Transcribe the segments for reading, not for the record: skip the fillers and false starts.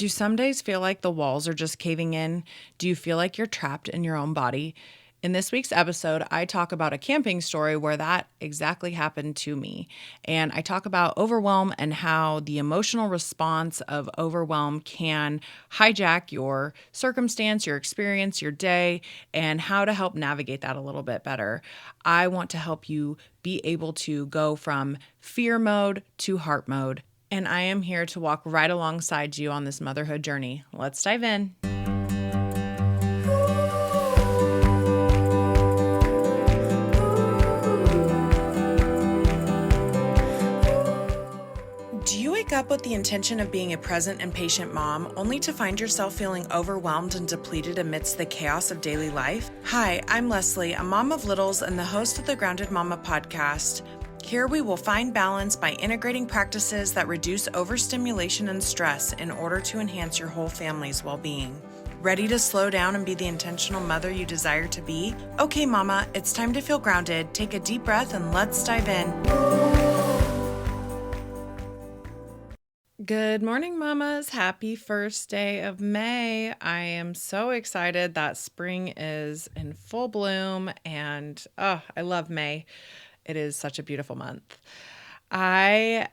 Do some days feel like the walls are just caving in? Do you feel like you're trapped in your own body? In this week's episode, I talk about a camping story where that exactly happened to me. And I talk about overwhelm and how the emotional response of overwhelm can hijack your circumstance, your experience, your day, and how to help navigate that a little bit better. I want to help you be able to go from fear mode to heart mode. And I am here to walk right alongside you on this motherhood journey. Let's dive in. Do you wake up with the intention of being a present and patient mom, only to find yourself feeling overwhelmed and depleted amidst the chaos of daily life? Hi, I'm Lesley, a mom of littles and the host of the Grounded Mama podcast. Here we will find balance by integrating practices that reduce overstimulation and stress in order to enhance your whole family's well-being. Ready to slow down and be the intentional mother you desire to be? Okay, mama, it's time to feel grounded. Take a deep breath and let's dive in. Good morning, mamas. Happy first day of May. I am so excited that spring is in full bloom and I love May. It is such a beautiful month. I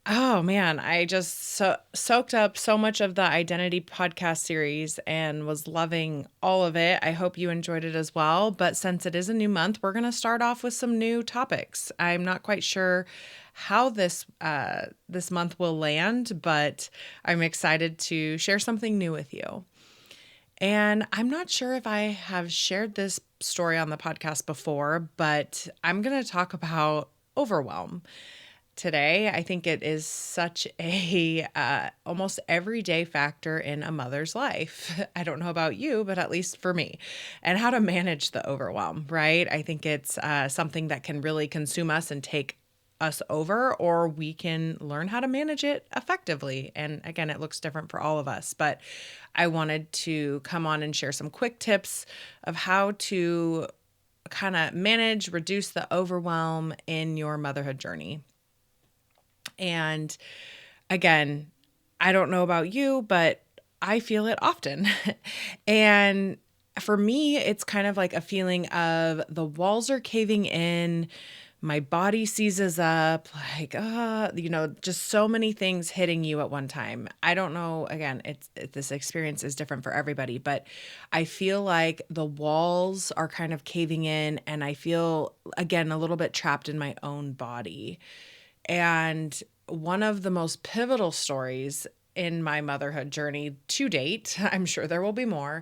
just soaked up so much of the Identity podcast series and was loving all of it. I hope you enjoyed it as well. But since it is a new month, we're going to start off with some new topics. I'm not quite sure how this month will land, but I'm excited to share something new with you. And I'm not sure if I have shared this story on the podcast before, but I'm going to talk about overwhelm today. I think it is such a almost everyday factor in a mother's life. I don't know about you, but at least for me, and how to manage the overwhelm, right? I think it's something that can really consume us and take us over, or we can learn how to manage it effectively. And again, it looks different for all of us, but I wanted to come on and share some quick tips of how to kind of manage, reduce the overwhelm in your motherhood journey. And again, I don't know about you, but I feel it often. And for me, it's kind of like a feeling of the walls are caving in. My body seizes up, like, just so many things hitting you at one time. I don't know, again, this experience is different for everybody, but I feel like the walls are kind of caving in and I feel, again, a little bit trapped in my own body. And one of the most pivotal stories in my motherhood journey to date, I'm sure there will be more,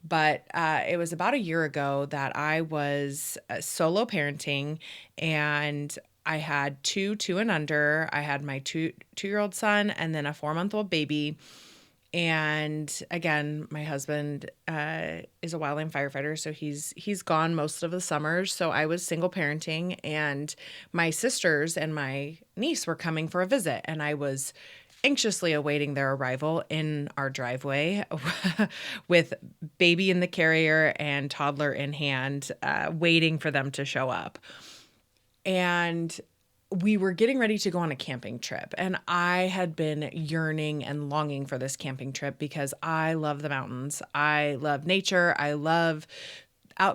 but it was about a year ago that I was solo parenting and I had two and under. I had my two-year-old son and then a 4-month-old baby. And again, my husband is a wildland firefighter, so he's gone most of the summers. So I was single parenting, and my sisters and my niece were coming for a visit, and I was anxiously awaiting their arrival in our driveway with baby in the carrier and toddler in hand, waiting for them to show up. And we were getting ready to go on a camping trip, and I had been yearning and longing for this camping trip because I love the mountains. I love nature. I love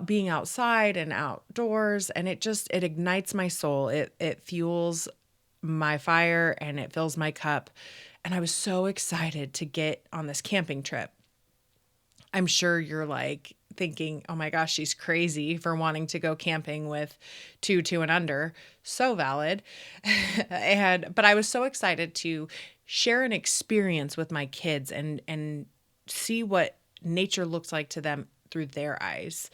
being outside and outdoors, and it ignites my soul. It fuels my fire and it fills my cup. And I was so excited to get on this camping trip. I'm sure you're like thinking, oh my gosh, she's crazy for wanting to go camping with two and under. So valid. But I was so excited to share an experience with my kids and see what nature looks like to them through their eyes.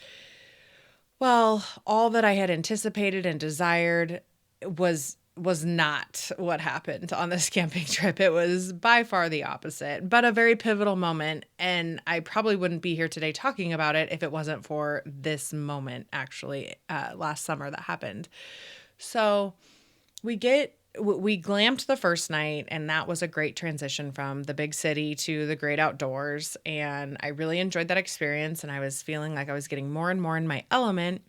Well, all that I had anticipated and desired was not what happened on this camping trip. It was by far the opposite, but a very pivotal moment. And I probably wouldn't be here today talking about it if it wasn't for this moment, actually, last summer that happened. So we glamped the first night, and that was a great transition from the big city to the great outdoors. And I really enjoyed that experience, and I was feeling like I was getting more and more in my element.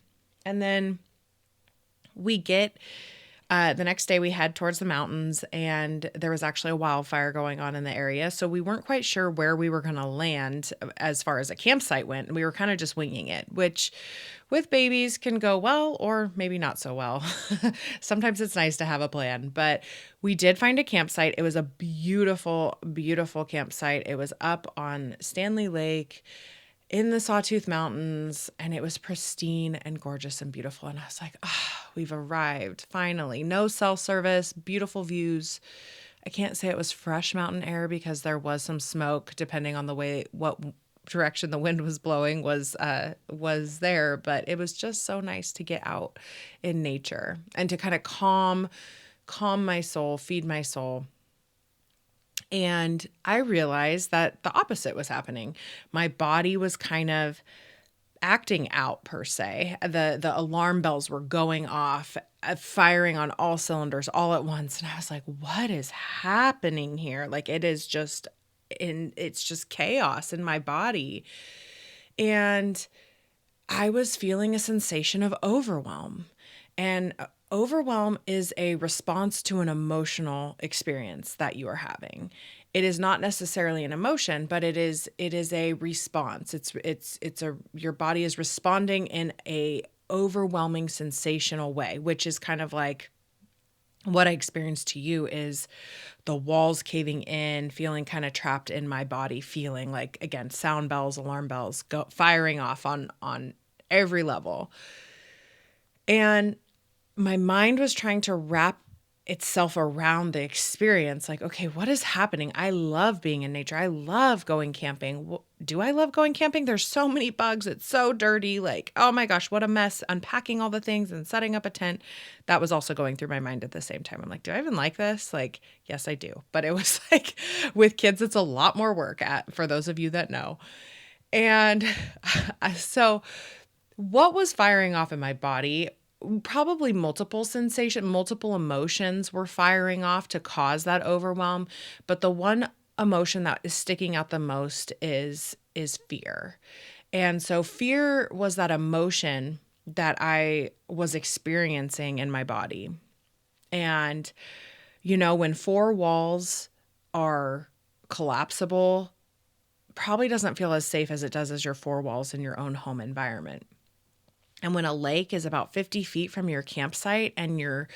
And then we get The next day we head towards the mountains, and there was actually a wildfire going on in the area. So we weren't quite sure where we were going to land as far as a campsite went. And we were kind of just winging it, which with babies can go well or maybe not so well. Sometimes it's nice to have a plan, but we did find a campsite. It was a beautiful, beautiful campsite. It was up on Stanley Lake in the Sawtooth Mountains, and it was pristine and gorgeous and beautiful. And I was like, we've arrived finally. No cell service, beautiful views. I can't say it was fresh mountain air because there was some smoke depending on the way, what direction the wind was blowing was there, but it was just so nice to get out in nature and to kind of calm my soul, feed my soul. And I realized that the opposite was happening. My body was kind of acting out per se. The alarm bells were going off, firing on all cylinders all at once. And I was like, what is happening here? Like it's just chaos in my body. And I was feeling a sensation of overwhelm. And overwhelm is a response to an emotional experience that you are having. It is not necessarily an emotion, but it is a response. Your body is responding in a overwhelming sensational way, which is kind of like what I experienced to you is the walls caving in, feeling kind of trapped in my body, feeling like, again, sound bells, alarm bells firing off on every level. And my mind was trying to wrap itself around the experience. Like, okay, what is happening? I love being in nature. I love going camping. Do I love going camping? There's so many bugs. It's so dirty. Like, oh my gosh, what a mess. Unpacking all the things and setting up a tent. That was also going through my mind at the same time. I'm like, do I even like this? Like, yes, I do. But it was like with kids, it's a lot more work for those of you that know. And so what was firing off in my body? Probably multiple emotions were firing off to cause that overwhelm. But the one emotion that is sticking out the most is fear. And so fear was that emotion that I was experiencing in my body. And, when four walls are collapsible, probably doesn't feel as safe as it does as your four walls in your own home environment. And when a lake is about 50 feet from your campsite and your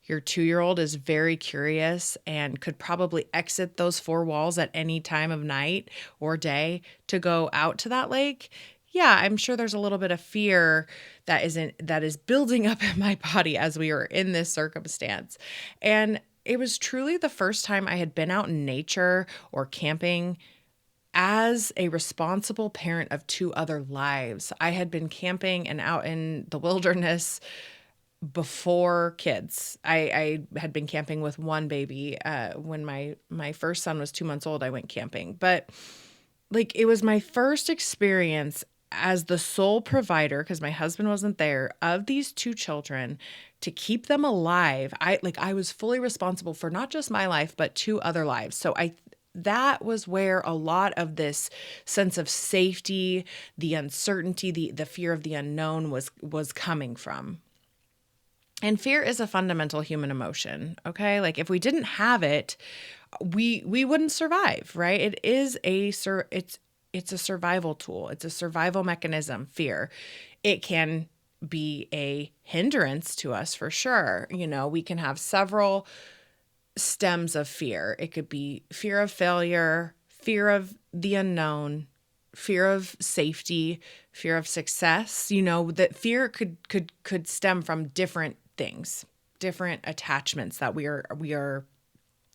2-year-old is very curious and could probably exit those four walls at any time of night or day to go out to that lake, yeah, I'm sure there's a little bit of fear that is building up in my body as we are in this circumstance. And it was truly the first time I had been out in nature or camping as a responsible parent of 2 other lives. I had been camping and out in the wilderness before kids. I had been camping with one baby. When my first son was 2 months old, I went camping. But like it was my first experience as the sole provider, because my husband wasn't there, of these 2 children to keep them alive. I was fully responsible for not just my life, but 2 other lives. So that was where a lot of this sense of safety, the uncertainty, the fear of the unknown was coming from. And fear is a fundamental human emotion, okay? Like if we didn't have it, we wouldn't survive, right? It is it's a survival tool. It's a survival mechanism, fear. It can be a hindrance to us for sure. We can have several stems of fear. It could be fear of failure, fear of the unknown, fear of safety, fear of success. That fear could stem from different things, different attachments that we are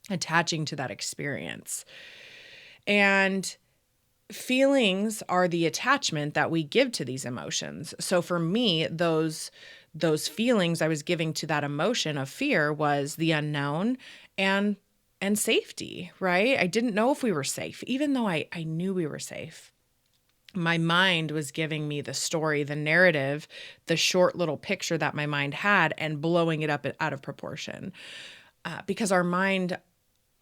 attaching to that experience. And feelings are the attachment that we give to these emotions. So for me, those feelings I was giving to that emotion of fear was the unknown and safety, right? I didn't know if we were safe, even though I knew we were safe. My mind was giving me the story, the narrative, the short little picture that my mind had and blowing it up out of proportion. Because our mind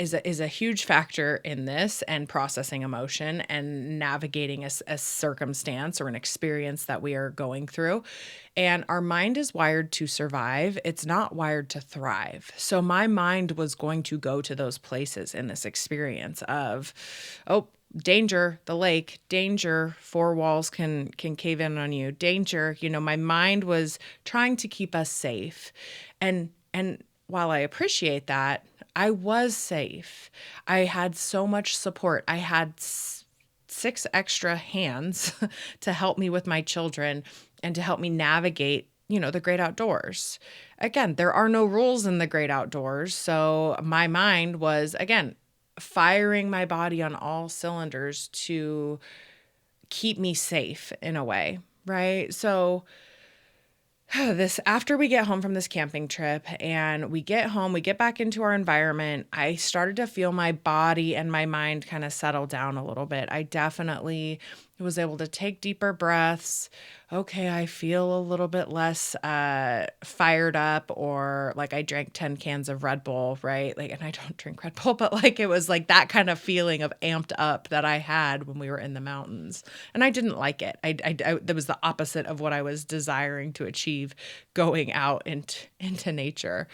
is a huge factor in this and processing emotion and navigating a circumstance or an experience that we are going through. And our mind is wired to survive. It's not wired to thrive. So my mind was going to go to those places in this experience of, oh, danger, the lake, danger, four walls can cave in on you, danger. My mind was trying to keep us safe. And while I appreciate that, I was safe. I had so much support. I had six extra hands to help me with my children and to help me navigate, the great outdoors. Again, there are no rules in the great outdoors. So my mind was, again, firing my body on all cylinders to keep me safe in a way, right? So this, after we get home from this camping trip and we get home, we get back into our environment, I started to feel my body and my mind kind of settle down a little bit. I definitely was able to take deeper breaths. Okay, I feel a little bit less fired up, or like I drank 10 cans of Red Bull, right? Like, and I don't drink Red Bull, but like it was like that kind of feeling of amped up that I had when we were in the mountains. And I didn't like it. That was the opposite of what I was desiring to achieve going out into nature.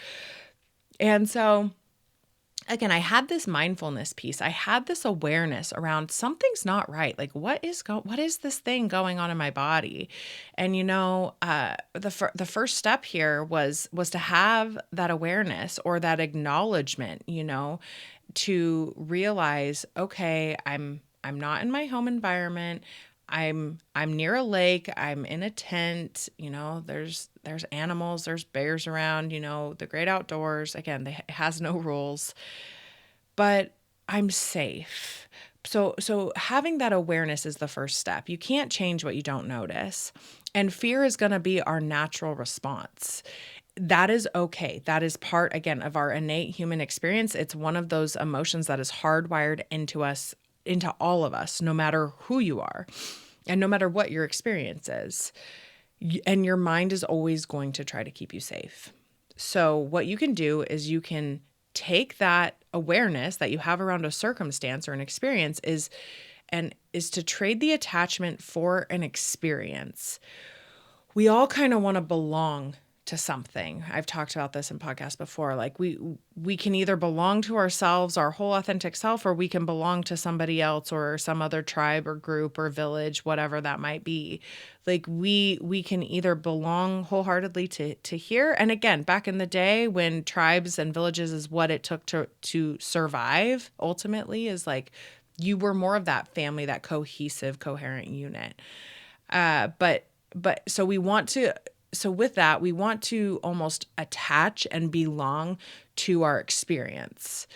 And so again, I had this mindfulness piece. I had this awareness around something's not right. Like, what is this thing going on in my body? And the first step here was to have that awareness or that acknowledgement. To realize, okay, I'm not in my home environment. I'm near a lake. I'm in a tent. There's animals, there's bears around, the great outdoors. Again, it has no rules, but I'm safe. So having that awareness is the first step. You can't change what you don't notice. And fear is going to be our natural response. That is okay. That is part, again, of our innate human experience. It's one of those emotions that is hardwired into us, into all of us, no matter who you are and no matter what your experience is. And your mind is always going to try to keep you safe. So what you can do is you can take that awareness that you have around a circumstance or an experience is to trade the attachment for an experience. We all kind of want to belong to something. I've talked about this in podcasts before. Like we can either belong to ourselves, our whole authentic self, or we can belong to somebody else or some other tribe or group or village, whatever that might be. Like we can either belong wholeheartedly to here. And again, back in the day when tribes and villages is what it took to survive, ultimately, is like you were more of that family, that cohesive, coherent unit. But so with that, we want to almost attach and belong to our experience.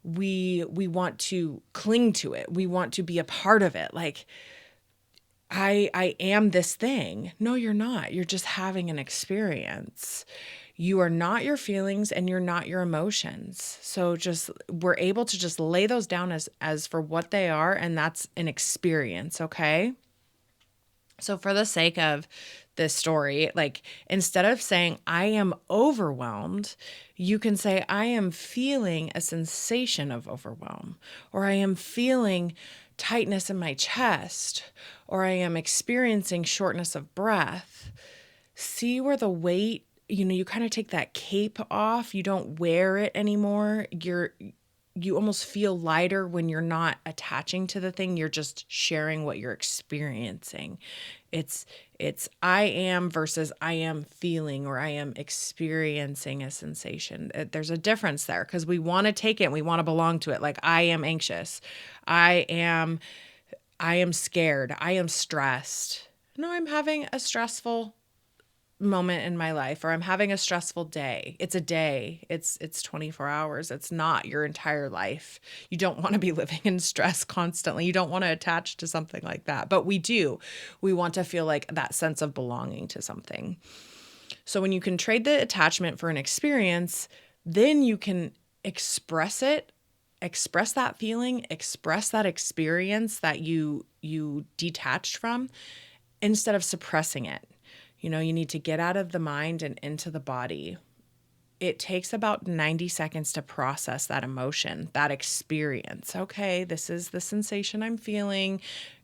We want to cling to it. We want to be a part of it. Like, I am this thing. No, you're not. You're just having an experience. You are not your feelings and you're not your emotions. So we're able to just lay those down as for what they are, and that's an experience, okay? So for the sake of this story, like instead of saying I am overwhelmed, you can say I am feeling a sensation of overwhelm, or I am feeling tightness in my chest, or I am experiencing shortness of breath. See where the weight, you kind of take that cape off. You don't wear it anymore. You almost feel lighter when you're not attaching to the thing. You're just sharing what you're experiencing. It's I am versus I am feeling, or I am experiencing a sensation. There's a difference there because we want to take it and we want to belong to it. Like I am anxious. I am scared. I am stressed. No, I'm having a stressful moment in my life, or I'm having a stressful day. It's a day. It's 24 hours. It's not your entire life. You don't want to be living in stress constantly. You don't want to attach to something like that. But we do. We want to feel like that sense of belonging to something. So when you can trade the attachment for an experience, then you can express it, express that feeling, express that experience that you detached from, instead of suppressing it. You need to get out of the mind and into the body. it takes about 90 seconds to process that emotion, that experience. Okay, this is the sensation I'm feeling.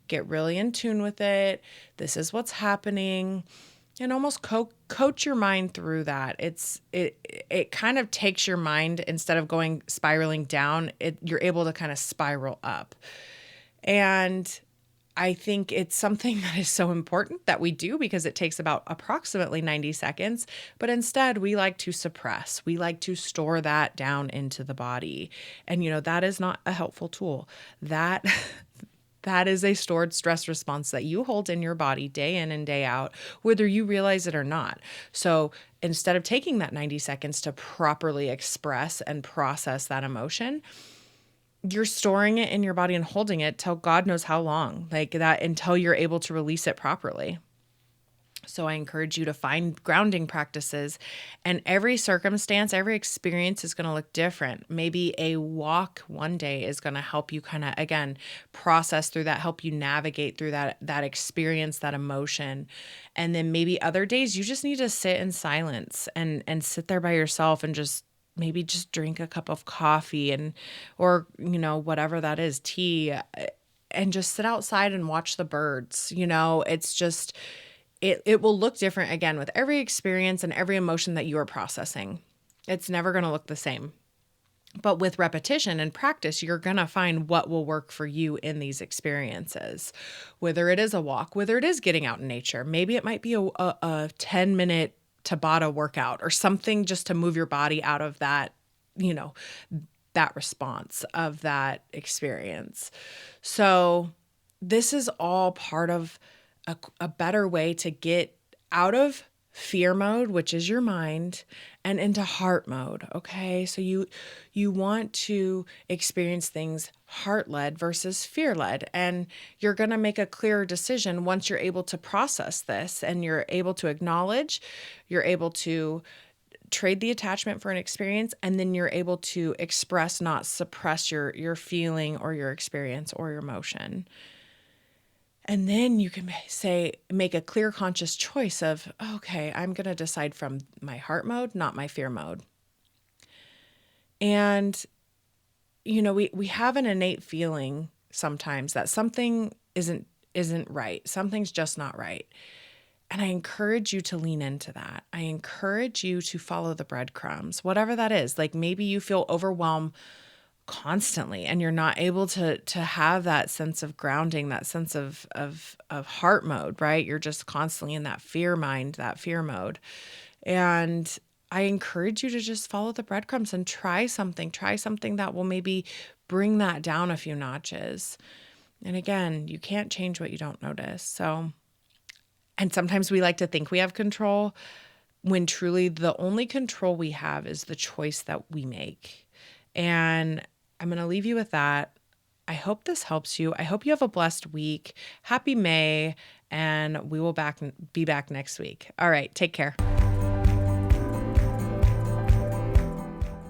Get really in tune with it. This is what's happening. And almost coach your mind through that. It kind of takes your mind, instead of going spiraling down, you're able to kind of spiral up. And I think it's something that is so important that we do, because it takes about approximately 90 seconds. But instead, we like to suppress. We like to store that down into the body. And, that is not a helpful tool. That is a stored stress response that you hold in your body day in and day out, whether you realize it or not. So instead of taking that 90 seconds to properly express and process that emotion, you're storing it in your body and holding it till God knows how long, like that, until you're able to release it properly. So I encourage you to find grounding practices, and every circumstance, every experience is going to look different. Maybe a walk one day is going to help you kind of, again, process through that, help you navigate through that experience, that emotion. And then maybe other days you just need to sit in silence and sit there by yourself and just drink a cup of coffee or whatever that is, tea, and just sit outside and watch the birds. It's just, it will look different, again, with every experience and every emotion that you are processing. It's never going to look the same. But with repetition and practice, you're going to find what will work for you in these experiences, whether it is a walk, whether it is getting out in nature. Maybe it might be a 10-minute Tabata workout or something, just to move your body out of that, that response of that experience. So this is all part of a better way to get out of fear mode, which is your mind, and into heart mode. Okay. So you want to experience things heart-led versus fear-led. And you're going to make a clearer decision once you're able to process this, and you're able to acknowledge, you're able to trade the attachment for an experience, and then you're able to express, not suppress your feeling or your experience or your emotion. And then you can make a clear, conscious choice of, okay, I'm going to decide from my heart mode, not my fear mode. And, we have an innate feeling sometimes that something isn't right. Something's just not right. And I encourage you to lean into that. I encourage you to follow the breadcrumbs, whatever that is. Like maybe you feel overwhelmed constantly and you're not able to have that sense of grounding, that sense of heart mode, right? You're just constantly in that fear mind, that fear mode. And I encourage you to just follow the breadcrumbs and try something that will maybe bring that down a few notches. And again, you can't change what you don't notice. So, and sometimes we like to think we have control, when truly the only control we have is the choice that we make. And I'm going to leave you with that. I hope this helps you. I hope you have a blessed week. Happy May, and we will be back next week. All right, take care.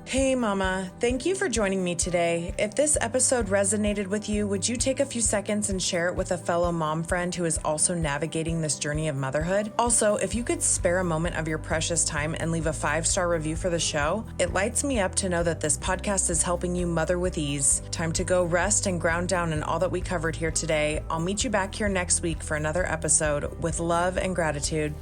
Hey mama, thank you for joining me today. If this episode resonated with you, would you take a few seconds and share it with a fellow mom friend who is also navigating this journey of motherhood? Also, if you could spare a moment of your precious time and leave a 5-star review for the show, it lights me up to know that this podcast is helping you mother with ease. Time to go rest and ground down in all that we covered here today. I'll meet you back here next week for another episode with love and gratitude.